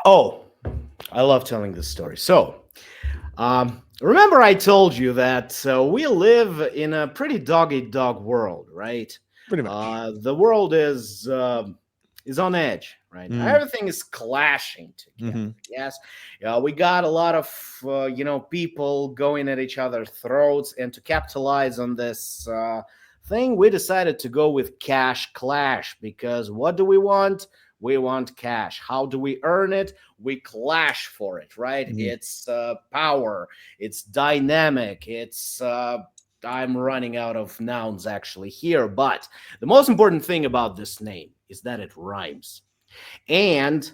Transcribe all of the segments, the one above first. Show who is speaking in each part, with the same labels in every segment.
Speaker 1: Oh, I love telling this story. So, remember I told you that we live in a pretty dog eat dog world, right?
Speaker 2: Pretty much.
Speaker 1: The world is on edge right now.
Speaker 2: Mm,
Speaker 1: Everything is clashing together.
Speaker 2: hmm
Speaker 1: Yes, we got a lot of people going at each other's throats, and to capitalize on this thing, we decided to go with Cash Clash because what do we want? We want cash. How do we earn it? We clash for it, right?
Speaker 2: hmm
Speaker 1: It's power, it's dynamic, it's I'm running out of nouns actually here, but the most important thing about this name is that it rhymes. And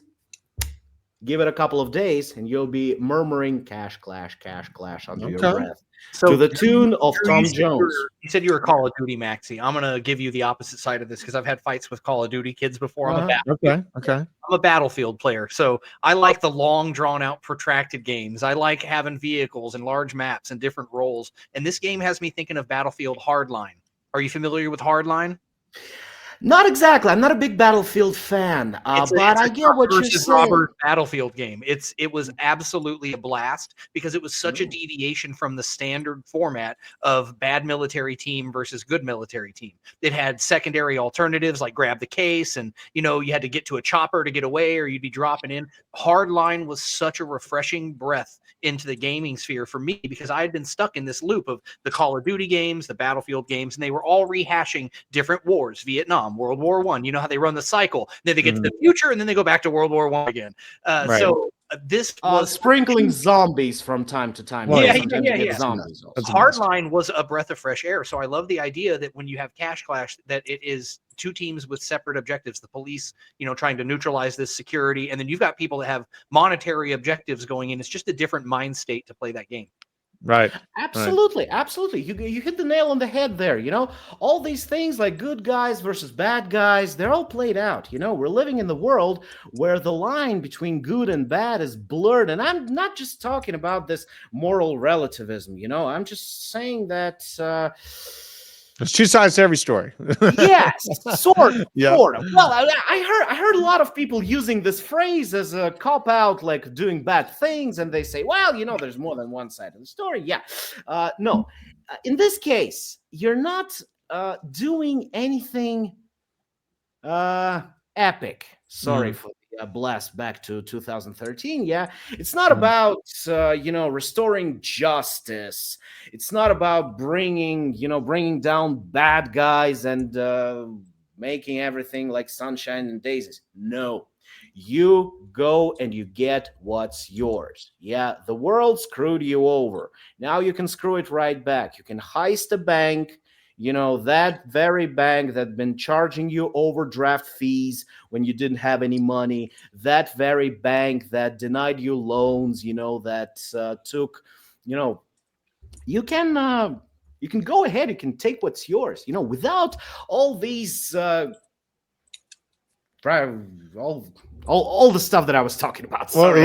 Speaker 1: give it a couple of days and you'll be murmuring cash clash under your
Speaker 2: Okay.
Speaker 1: breath to
Speaker 3: So
Speaker 1: the tune of
Speaker 3: Drew,
Speaker 1: Tom Jones.
Speaker 3: you said you were Call of Duty Maxi. I'm gonna give you the opposite side of this because I've had fights with Call of Duty kids before.
Speaker 1: Uh-huh.
Speaker 2: Okay. Okay.
Speaker 3: I'm a Battlefield player, so I like the long, drawn out, protracted games. I like having vehicles and large maps and different roles. And this game has me thinking of Battlefield Hardline. Are you familiar with Hardline?
Speaker 1: Not exactly. I'm not a big Battlefield fan, but
Speaker 3: It's a
Speaker 1: I get what you're
Speaker 3: versus
Speaker 1: saying.
Speaker 3: Robert Battlefield game. It was absolutely a blast because it was such a
Speaker 1: Mm.
Speaker 3: deviation from the standard format of bad military team versus good military team. It had secondary alternatives like grab the case, and you had to get to a chopper to get away, or you'd be dropping in. Hardline was such a refreshing breath into the gaming sphere for me because I had been stuck in this loop of the Call of Duty games, the Battlefield games, and they were all rehashing different wars, Vietnam, World War I. You know how they run the cycle. Then they get to
Speaker 2: Mhm.
Speaker 3: the future, and then they go back to World War I again.
Speaker 2: Right.
Speaker 3: This was
Speaker 1: Sprinkling zombies from time to time.
Speaker 2: Well,
Speaker 1: Yeah,
Speaker 3: yeah,
Speaker 2: yeah.
Speaker 1: sometimes
Speaker 3: yeah,
Speaker 1: you get
Speaker 3: yeah.
Speaker 2: That's a must.
Speaker 1: zombies
Speaker 2: That's
Speaker 1: also.
Speaker 2: a must.
Speaker 3: Hardline was a breath of fresh air. So I love the idea that when you have Cash Clash, that it is two teams with separate objectives. The police, trying to neutralize this security, and then you've got people that have monetary objectives going in. It's just a different mind state to play that game.
Speaker 2: Right. Right.
Speaker 1: Absolutely, absolutely. You hit the nail on the head there. All these things like good guys versus bad guys, they're all played out. We're living in the world where the line between good and bad is blurred. And I'm not just talking about this moral relativism. I'm just saying that.
Speaker 2: There's two sides to every story.
Speaker 1: Yes, sort of,
Speaker 2: Yeah.
Speaker 1: sort of. Well, I heard a lot of people using this phrase as a cop out, like doing bad things, and they say, well, there's more than one side of the story. Yeah, no. In this case, you're not doing anything epic. Sorry
Speaker 2: Mm,
Speaker 1: for the blast back to 2013. Yeah, it's not
Speaker 2: mm.
Speaker 1: about restoring justice. It's not about bringing down bad guys and making everything like sunshine and daisies. No, you go and you get what's yours. Yeah, the world screwed you over. Now you can screw it right back. You can heist a bank, that very bank that been charging you overdraft fees when you didn't have any money, that very bank that denied you loans, that took, you know you can go ahead, you can take what's yours, without all these all all the stuff that I was talking about.
Speaker 2: Well,
Speaker 1: Sorry.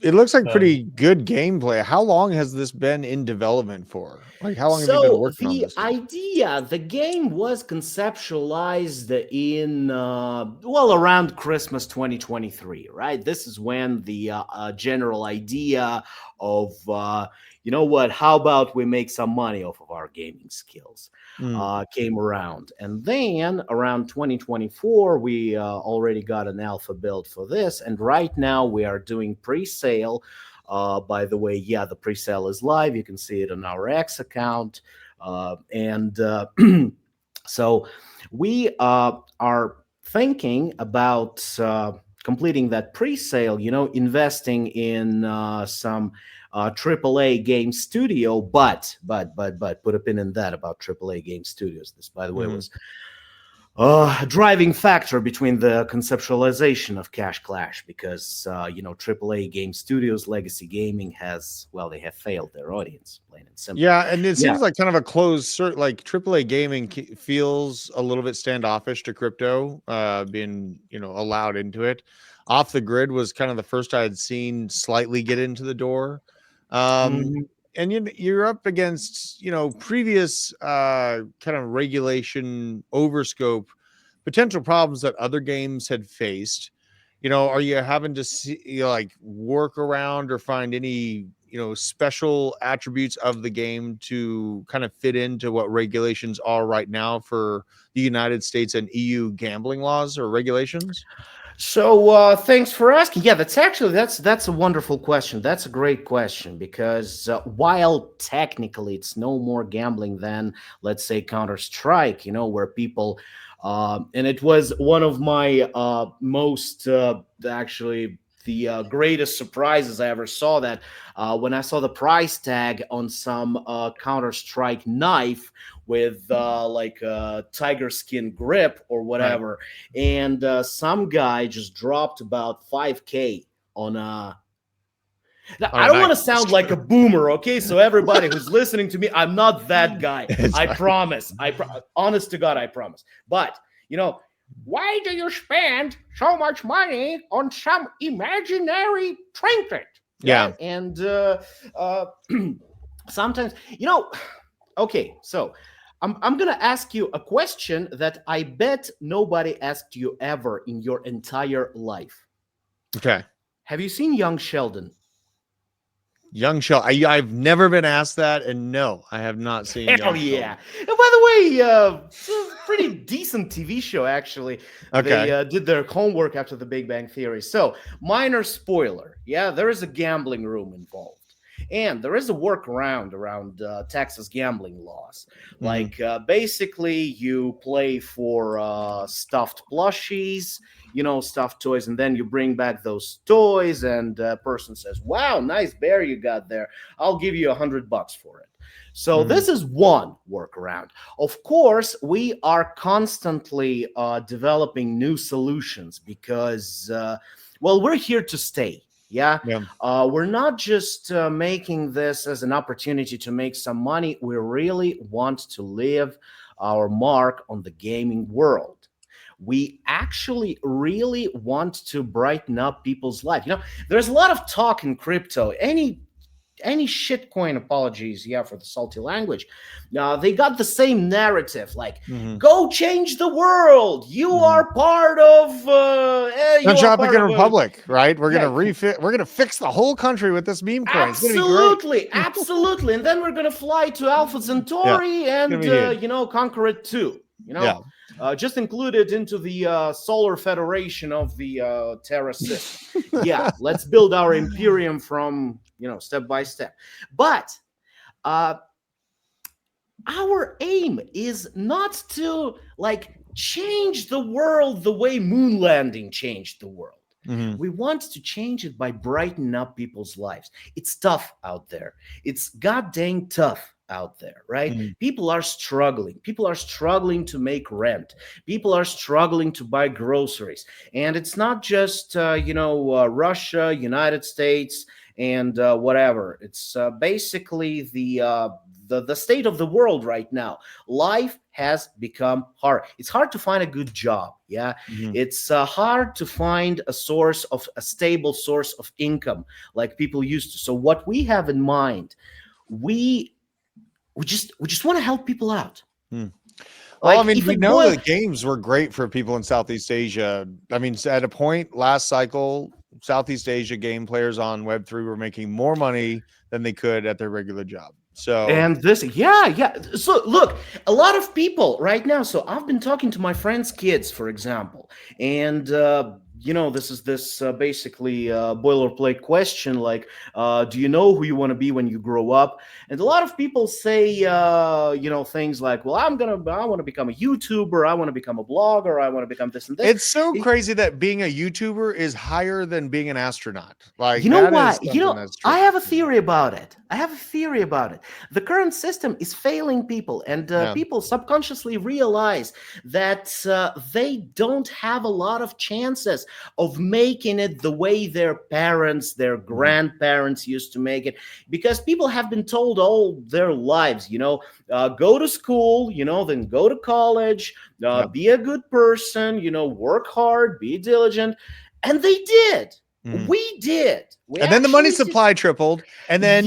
Speaker 2: it looks like
Speaker 3: Um,
Speaker 2: pretty good gameplay. How long has this been in development for? Like, how long have you been
Speaker 1: So
Speaker 2: working on
Speaker 1: the
Speaker 2: this thing?
Speaker 1: idea, the game was conceptualized in around Christmas 2023, right? This is when the general idea of how about we make some money off of our gaming skills
Speaker 2: Mm,
Speaker 1: came around, and then around 2024 we already got an alpha build for this, and right now we are doing pre-sale. By the way, yeah, the pre-sale is live. You can see it on our X account. And so we are thinking about completing that pre-sale, investing in some AAA game studio, but put a pin in that about AAA game studios. This, by the way,
Speaker 2: mhm.
Speaker 1: was driving factor between the conceptualization of Cash Clash because AAA game studios, legacy gaming they have failed their audience, plain and simple.
Speaker 2: Yeah, and it
Speaker 1: Yeah.
Speaker 2: seems like kind of a closed like AAA gaming feels a little bit standoffish to crypto, being allowed into it. Off the Grid was kind of the first I had seen slightly get into the door. Um,
Speaker 1: Mhm.
Speaker 2: and you're up against previous kind of regulation overscope potential problems that other games had faced. are you having to see, like work around or find any, special attributes of the game to kind of fit into what regulations are right now for the United States and EU gambling laws or regulations?
Speaker 1: So thanks for asking. Yeah, that's a wonderful question. That's a great question because while technically it's no more gambling than, let's say, Counter Strike, where people and it was one of my most actually the greatest surprises I ever saw, that when I saw the price tag on some Counter Strike knife with like a tiger skin grip or
Speaker 2: Right.
Speaker 1: whatever, and some guy just dropped about 5K on a. Now,
Speaker 2: On
Speaker 1: I
Speaker 2: a
Speaker 1: don't want
Speaker 2: knife.
Speaker 1: to sound like a boomer, okay? So everybody who's listening to me, I'm not that guy.
Speaker 2: It's
Speaker 1: I
Speaker 2: fine.
Speaker 1: promise. Honest to God, I promise. But why do you spend so much money on some imaginary trinket?
Speaker 2: Yeah.
Speaker 1: And sometimes, okay, so I'm gonna ask you a question that I bet nobody asked you ever in your entire life.
Speaker 2: Okay.
Speaker 1: Have you seen Young Sheldon?
Speaker 2: Young Shell. I've never been asked that, and no, I have not seen
Speaker 1: Hell
Speaker 2: Young
Speaker 1: yeah!
Speaker 2: Sheldon.
Speaker 1: And by the way, it's a pretty decent TV show. Actually, they
Speaker 2: Okay.
Speaker 1: did their homework after The Big Bang Theory. So, minor spoiler. Yeah, there is a gambling room involved, and there is a workaround around Texas gambling laws. Like basically, you play for stuffed plushies, stuffed toys, and then you bring back those toys, and a person says, "Wow, nice bear you got there. I'll give you $100 for it." So this is one workaround. Of course, we are constantly developing new solutions because, well, we're here to stay. Yeah,
Speaker 2: Yeah.
Speaker 1: we're not just making this as an opportunity to make some money. We really want to leave our mark on the gaming world. We actually really want to brighten up people's life. There's a lot of talk in crypto. Any shitcoin, apologies, yeah, for the salty language. They got the same narrative, like go change the world. You are part of. You are part
Speaker 2: Tropican
Speaker 1: of a.
Speaker 2: Republic, right? We're
Speaker 1: Yeah,
Speaker 2: gonna fix the whole country with this meme coin. It's gonna be great.
Speaker 1: absolutely, absolutely. And then we're gonna fly to Alpha Centauri
Speaker 2: gonna
Speaker 1: and
Speaker 2: be huge.
Speaker 1: conquer it too.
Speaker 2: Yeah.
Speaker 1: Just include it into the Solar Federation of the Terra system. Yeah, let's build our imperium from step by step. But our aim is not to like change the world the way moon landing changed the world. We want to change it by brightening up people's lives. It's tough out there. It's goddamn tough out there, right? People are struggling. People are struggling to make rent. People are struggling to buy groceries. And it's not just, Russia, United States, and whatever. It's basically the state of the world right now. Life has become hard. It's hard to find a good job. Yeah, it's hard to find a stable source of income like people used to. So what we have in mind, we just want to help people out.
Speaker 2: Well,
Speaker 1: Like,
Speaker 2: I mean,
Speaker 1: if
Speaker 2: we
Speaker 1: it
Speaker 2: know
Speaker 1: boil-
Speaker 2: that games were great for people in Southeast Asia. I mean, at a point last cycle, Southeast Asia game players on Web3 were making more money than they could at their regular job. So,
Speaker 1: And this, yeah. So look, a lot of people right now. So I've been talking to my friends' kids, for example, and this is basically boilerplate question, like, do you know who you want to be when you grow up? And a lot of people say, things like, well, I want to become a YouTuber, I want to become a blogger, I want to become this and this.
Speaker 2: it's so crazy that being a YouTuber is higher than being an astronaut. Like,
Speaker 1: you know
Speaker 2: that
Speaker 1: why?
Speaker 2: is something that's true.
Speaker 1: I have a theory about it. The current system is failing people, and people subconsciously realize that they don't have a lot of chances of making it the way their parents, their grandparents used to make it, because people have been told all their lives, go to school, then go to college, be a good person, work hard, be diligent. And they did. We did.
Speaker 2: And then the money
Speaker 1: actually
Speaker 2: supply tripled, and then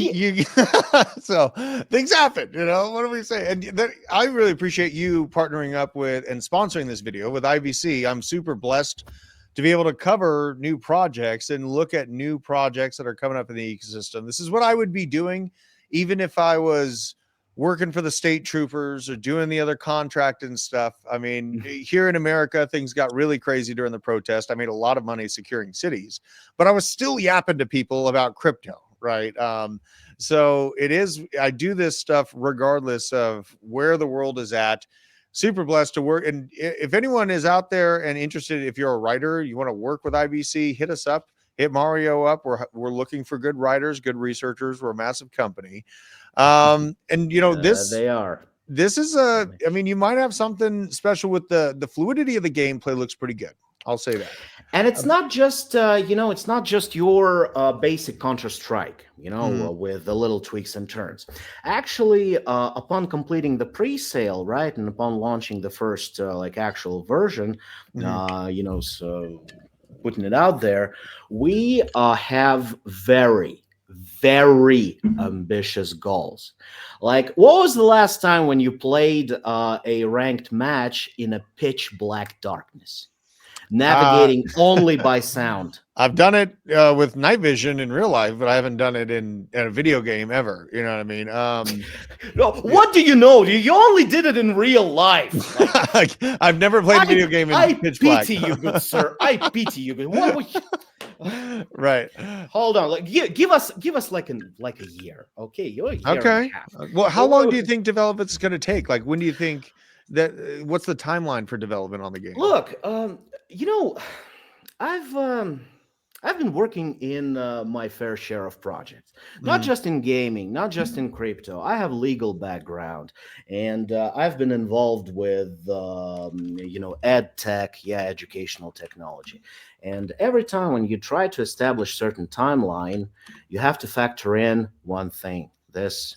Speaker 2: so things happen. What do we say? And I really appreciate you partnering up with and sponsoring this video with IVC. I'm super blessed to be able to cover new projects and look at new projects that are coming up in the ecosystem. This is what I would be doing even if I was working for the state troopers or doing the other contract and stuff. I mean, here in America, things got really crazy during the protest. I made a lot of money securing cities, but I was still yapping to people about crypto, right? So it is, I do this stuff regardless of where the world is at. Super blessed to work. And if anyone is out there and interested, if you're a writer, you want to work with IBC, hit us up, hit Mario up. We're looking for good writers, good researchers. We're a massive company. And you know,
Speaker 1: They are.
Speaker 2: this is I mean, you might have something special with the fluidity of the gameplay looks pretty good. I'll say that.
Speaker 1: And it's not just it's not just your basic Counter-Strike, with the little tweaks and turns. Actually, upon completing the pre-sale, right, and upon launching the first actual version, so putting it out there, we have very, very ambitious goals. Like, what was the last time when you played a ranked match in a pitch black darkness? Navigating only by sound.
Speaker 2: I've done it with night vision in real life, but I haven't done it in a video game ever. You know what I mean?
Speaker 1: No, what do you know? You only did it in real life.
Speaker 2: Like, I've never played a video game in pitch black.
Speaker 1: I pity you, good sir. I pity you. Good. What would you...
Speaker 2: Right.
Speaker 1: Hold on. Give us like a year. Okay. You're a year
Speaker 2: okay.
Speaker 1: and a half.
Speaker 2: Well, how long do you think development's going to take? Like, when do you think that? What's the timeline for development on the game?
Speaker 1: Look, I've been working in my fair share of projects, not just in gaming, not just in crypto. I have legal background, and I've been involved with ed tech, educational technology. And every time when you try to establish certain timeline, you have to factor in one thing: this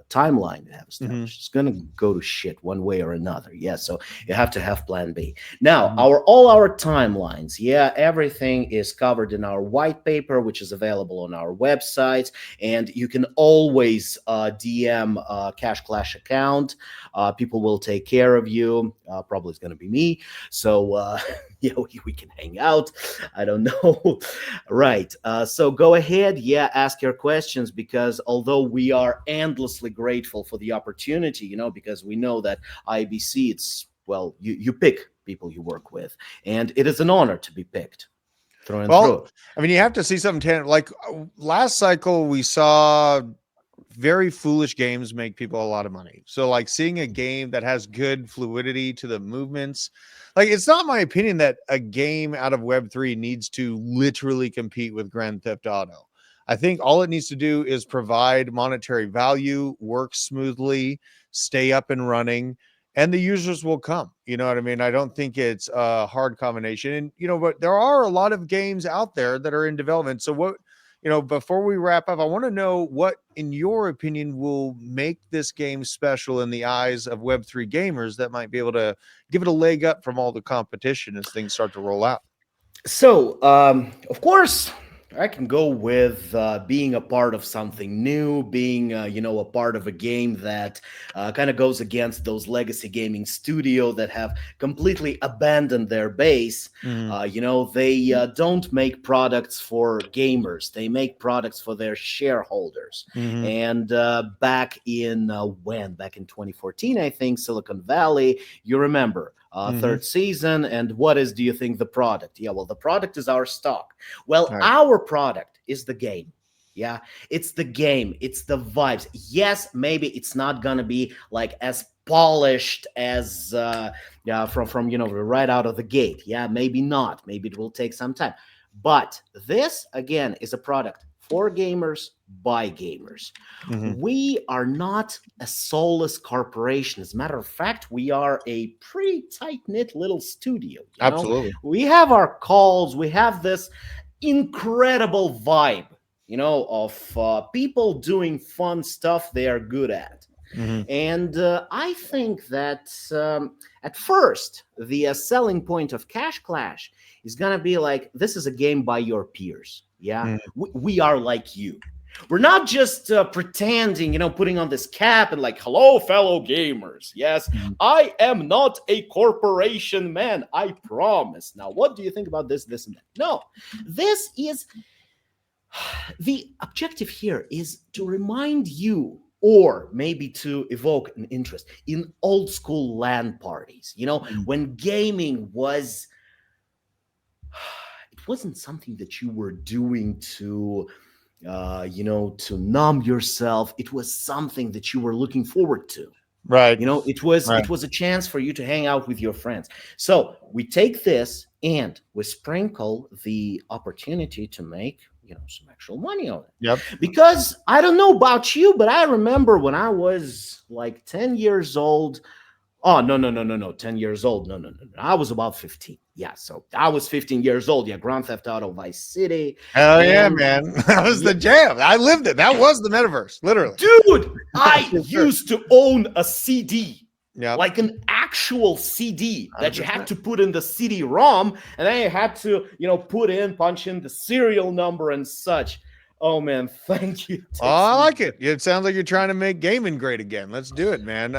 Speaker 1: timeline you have established. It's going to go to shit one way or another. So you have to have plan B. Now, all our timelines, everything is covered in our white paper, which is available on our website, and you can always DM Cash Clash account. People will take care of you. Probably it's going to be me. So we can hang out. I don't know. Right. So go ahead. Ask your questions, because although we are endlessly grateful for the opportunity, because we know that IBC, it's, well, you pick people you work with, and it is an honor to be picked through and through.
Speaker 2: I mean, you have to see something like last cycle we saw very foolish games make people a lot of money. So like seeing a game that has good fluidity to the movements, like, it's not my opinion that a game out of Web3 needs to literally compete with Grand Theft Auto. I think all it needs to do is provide monetary value, work smoothly, stay up and running, and the users will come. You know what I mean? I don't think it's a hard combination. And, but there are a lot of games out there that are in development. So what, before we wrap up, I want to know what, in your opinion, will make this game special in the eyes of Web3 gamers that might be able to give it a leg up from all the competition as things start to roll out.
Speaker 1: So, of course, I can go with being a part of something new, being, a part of a game that kind of goes against those legacy gaming studio that have completely abandoned their base. They don't make products for gamers. They make products for their shareholders. And back in 2014, I think, Silicon Valley, you remember, third season. And do you think the product? Well, the product is our stock. Well, our product is the game. It's the game. It's the vibes. Yes, maybe it's not gonna be like as polished as from right out of the gate. Maybe not. Maybe it will take some time. But this, again, is a product for gamers by gamers. We are not a soulless corporation. As a matter of fact, we are a pretty tight-knit little studio.
Speaker 2: Absolutely.
Speaker 1: We have our calls. We have this incredible vibe, of people doing fun stuff they are good at. And I think that at first, the selling point of Cash Clash is going to be like, this is a game by your peers. We are like you. We're not just pretending, putting on this cap and like, hello, fellow gamers. Yes, I am not a corporation man. I promise. Now, what do you think about this, and that? No, this is the objective here is to remind you, or maybe to evoke an interest in old school LAN parties, when gaming was, it wasn't something that you were doing to to numb yourself. It was something that you were looking forward to.
Speaker 2: Right.
Speaker 1: It was a chance for you to hang out with your friends. So we take this and we sprinkle the opportunity to make some actual money on it.
Speaker 2: Yep.
Speaker 1: Because I don't know about you, but I remember when I was like 10 years old. Oh, no. 10 years old. No. I was about 15. Yeah, so I was 15 years old. Yeah, Grand Theft Auto Vice City.
Speaker 2: Hell yeah, man. That was the jam. I lived it. That was the metaverse, literally.
Speaker 1: Dude, I used to own a CD.
Speaker 2: Yeah.
Speaker 1: Like an actual CD that you had to put in the CD-ROM, and then you had to, punch in the serial number and such. Oh, man, thank you.
Speaker 2: Oh, I like it. It sounds like you're trying to make gaming great again. Let's do it, man.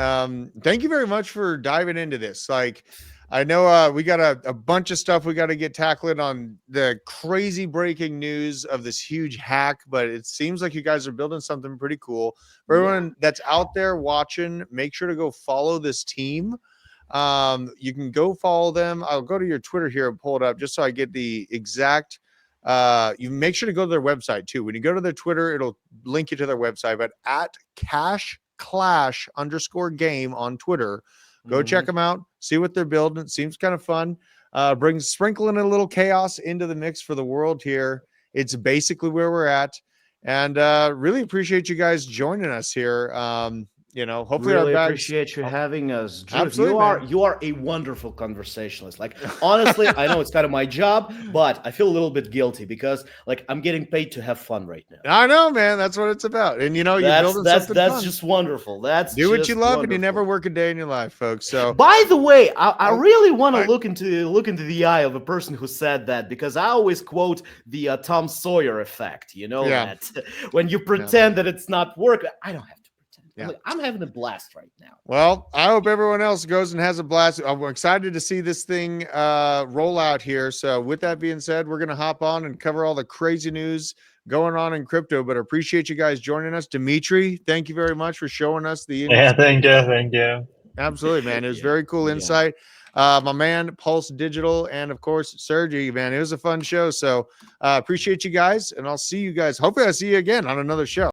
Speaker 2: Thank you very much for diving into this. Like, I know we got a bunch of stuff we got to get tackled on the crazy breaking news of this huge hack, but it seems like you guys are building something pretty cool. For everyone that's out there watching, make sure to go follow this team. You can go follow them. I'll go to your Twitter here and pull it up just so I get the exact. You make sure to go to their website too. When you go to their Twitter, it'll link you to their website, but at @CashClash_game on Twitter, go check them out, see what they're building. It seems kind of fun. Sprinkling a little chaos into the mix for the world here. It's basically where we're at. And really appreciate you guys joining us here. Hopefully
Speaker 1: really
Speaker 2: our
Speaker 1: appreciate you having us. Drew,
Speaker 2: Absolutely,
Speaker 1: you are a wonderful conversationalist. Like, honestly, I know it's kind of my job, but I feel a little bit guilty because like I'm getting paid to have fun right now.
Speaker 2: I know, man. That's what it's about. And you're building something
Speaker 1: that's
Speaker 2: fun.
Speaker 1: just wonderful.
Speaker 2: Do what you love, and you never work a day in your life, folks. So,
Speaker 1: by the way, I really want to look into the eye of a person who said that, because I always quote the Tom Sawyer effect. That when you pretend that it's not work, I don't have to. Yeah. I'm having a blast right now.
Speaker 2: Well, I hope everyone else goes and has a blast. I'm excited to see this thing roll out here. So with that being said, we're going to hop on and cover all the crazy news going on in crypto, but I appreciate you guys joining us. Dimitri, thank you very much for showing us the
Speaker 4: thank you.
Speaker 2: Absolutely, man. It was very cool insight. My man, Pulse Digital, and of course, Sergey, man. It was a fun show. So appreciate you guys, and I'll see you guys. Hopefully I see you again on another show.